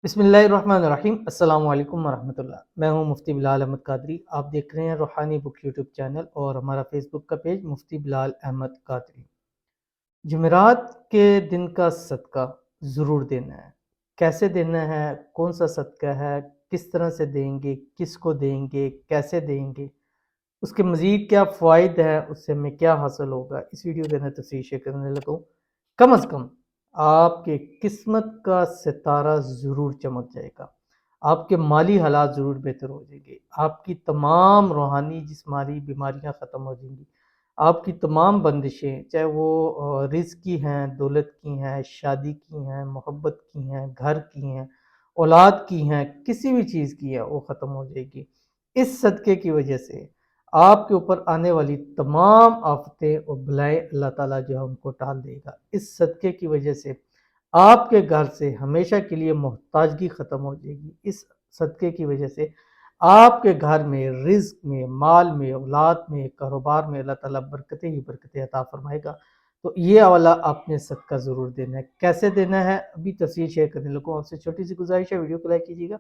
बिस्मिल्लाहिर्रहमानिर्रहीम। अस्सलाम वालेकुम वरहमतुल्लाह। मैं हूं मुफ्ती बिलाल अहमद कादरी। आप देख रहे हैं रूहानी बुक यूट्यूब चैनल और हमारा फेसबुक का पेज मुफ्ती बिलाल अहमद कादरी। जुमेरात के दिन का सदका ज़रूर देना है। कैसे देना है, कौन सा सदका है, किस तरह से देंगे, किसको देंगे, कैसे देंगे, उसके मज़ीद क्या फ़वाइद हैं, उससे हमें क्या हासिल होगा, इस वीडियो के अंदर तफसील शेयर करने लगा हूँ। कम अज़ कम आपके किस्मत का सितारा ज़रूर चमक जाएगा, आपके माली हालात ज़रूर बेहतर हो जाएंगे, आपकी तमाम रूहानी जिस्मानी बीमारियां ख़त्म हो जाएंगी, आपकी तमाम बंदिशें चाहे वो रिज़्क की हैं, दौलत की हैं, शादी की हैं, मोहब्बत की हैं, घर की हैं, औलाद की हैं, किसी भी चीज़ की है वो ख़त्म हो जाएगी। इस सदक़े की वजह से आपके ऊपर आने वाली तमाम आफ़तें और बलाएँ अल्लाह ताला जो है उनको टाल देगा। इस सदक़े की वजह से आपके घर से हमेशा के लिए मोहताजगी ख़त्म हो जाएगी। इस सदक़े की वजह से आपके घर में, रिज़्क में, माल में, औलाद में, कारोबार में अल्लाह ताला बरकतें ही बरकतें अता फ़रमाएगा। तो ये वाला आपने सदका ज़रूर देना है। कैसे देना है अभी तफ़सील शेयर करने लगूँ। आपसे छोटी सी गुज़ारिश है, वीडियो को लाइक कीजिएगा।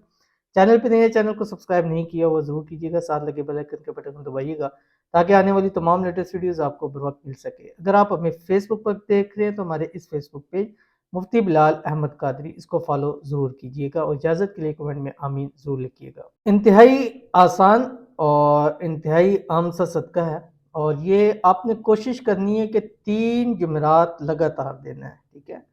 चैनल पे नए हैं, चैनल को सब्सक्राइब नहीं किया हुआ ज़रूर कीजिएगा। साथ लगे बेल आइकन के बटन को दबाइएगा ताकि आने वाली तमाम लेटेस्ट वीडियोज़ आपको बर वक़्त मिल सके। अगर आप हमें फ़ेसबुक पर देख रहे हैं तो हमारे इस फ़ेसबुक पेज मुफ्ती बिलाल अहमद कादरी इसको फॉलो ज़रूर कीजिएगा और इजाज़त के लिए कमेंट में आमीन ज़रूर लिखिएगा। इंतहाई आसान और इंतहाई आम सा सदका है और ये आपने कोशिश करनी है कि 3 जुमेरात लगातार देना है, ठीक है?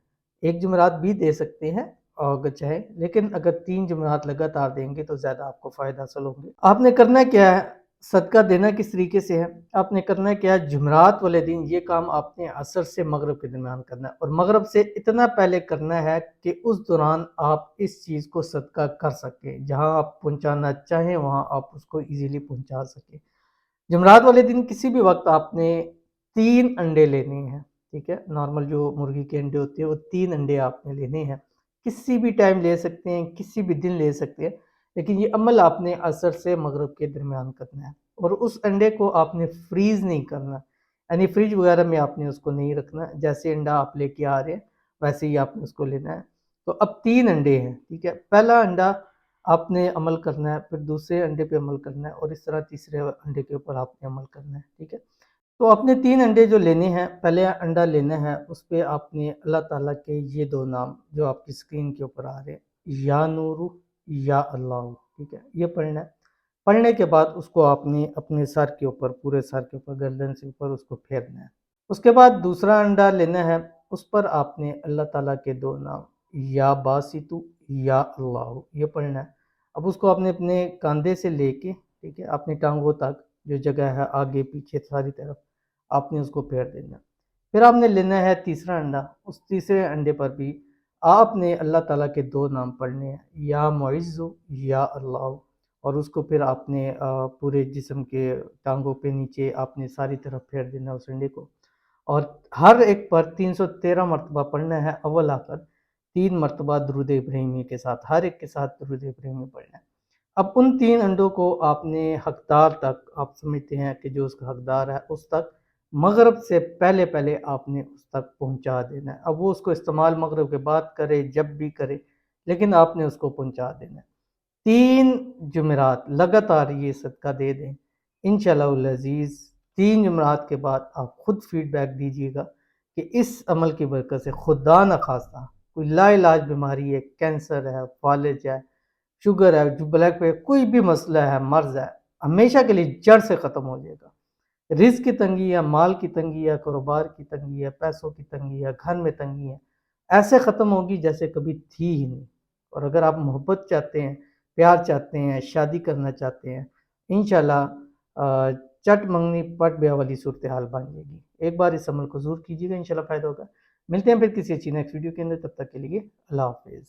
1 जुमेरात भी दे सकते हैं अगर चाहें, लेकिन अगर 3 जुमेरात लगातार देंगे तो ज़्यादा आपको फ़ायदा हासिल होंगे। आपने करना क्या है, सदका देना किस तरीके से है, आपने करना क्या है, जुमेरात वाले दिन ये काम आपने असर से मगरिब के दरमियान करना है और मगरिब से इतना पहले करना है कि उस दौरान आप इस चीज़ को सदका कर सकें, जहाँ आप पहुँचाना चाहें वहाँ आप उसको ईज़िली पहुँचा सकें। जुमेरात वाले दिन किसी भी वक्त आपने 3 अंडे लेने हैं, ठीक है? नॉर्मल जो मुर्गी के अंडे होते हैं वो 3 अंडे आपने लेने हैं। किसी भी टाइम ले सकते हैं, किसी भी दिन ले सकते हैं, लेकिन ये अमल आपने असर से मगरिब के दरमियान करना है और उस अंडे को आपने फ्रीज़ नहीं करना, यानी फ्रिज वगैरह में आपने उसको नहीं रखना। जैसे अंडा आप लेके आ रहे हैं वैसे ही आपने उसको लेना है। तो अब 3 अंडे हैं, ठीक है? पहला अंडा आपने अमल करना है, फिर दूसरे अंडे पे अमल करना है और इस तरह तीसरे अंडे के ऊपर आपने अमल करना है, ठीक है? तो आपने 3 अंडे जो लेने हैं, पहले अंडा लेना है, उस पे आपने अल्लाह ताला के ये 2 नाम जो आपकी स्क्रीन के ऊपर आ रहे हैं, या नूरू या अल्लाह, ठीक है? ये पढ़ना है। पढ़ने के बाद उसको आपने अपने सर के ऊपर, पूरे सर के ऊपर, गर्दन से ऊपर उसको फेरना है। उसके बाद दूसरा अंडा लेना है, उस पर आपने अल्लाह ताला के 2 नाम या बासितु या अल्लाह ये पढ़ना है। अब उसको आपने अपने कंधे से लेके, ठीक है, अपनी टांगों तक जो जगह है आगे पीछे सारी तरफ आपने उसको फेर देना है। फिर आपने लेना है तीसरा अंडा, उस तीसरे अंडे पर भी आपने अल्लाह ताला के 2 नाम पढ़ने हैं, या मुइज़्ज़ु या अल्लाह और उसको फिर आपने पूरे जिस्म के टांगों पे नीचे आपने सारी तरफ फेर देना है उस अंडे को और हर एक पर 313 मरतबा पढ़ना है, अव्वल आखिर 3 मरतबा दुरूद इब्राहिमी के साथ, हर एक के साथ दुरूद इब्राहिमी पढ़ना है। अब उन 3 अंडों को आपने हकदार तक, आप समझते हैं कि जो उसका हकदार है उस तक मगरिब से पहले-पहले आपने उस तक पहुँचा देना है। अब वो उसको इस्तेमाल मगरिब के बाद करे, जब भी करे, लेकिन आपने उसको पहुँचा देना है। 3 जुमेरात लगातार ये सदका दे दें, इंशाअल्लाहुल अज़ीज़ 3 जुमेरात के बाद आप खुद फीडबैक दीजिएगा कि इस अमल की बरकत से खुदा न खास्ता कोई लाइलाज बीमारी है, कैंसर है, फालिज है, शुगर है, जो ब्लड पे कोई भी मसला है, मर्ज़ है, हमेशा के लिए जड़ से ख़त्म हो जाएगा। रिज़्क की तंगी है, माल की तंगी है, कारोबार की तंगी है, पैसों की तंगी है, घर में तंगी है, ऐसे ख़त्म होगी जैसे कभी थी ही नहीं। और अगर आप मोहब्बत चाहते हैं, प्यार चाहते हैं, शादी करना चाहते हैं, इंशाल्लाह चट मंगनी पट ब्याह वाली सूरत हाल बन जाएगी। एक बार इस अमल को ज़रूर कीजिएगा, इंशाल्लाह फ़ायदा होगा। मिलते हैं फिर किसी अच्छी नेक्स्ट वीडियो के अंदर, तब तक के लिए अल्लाह हाफ़िज़।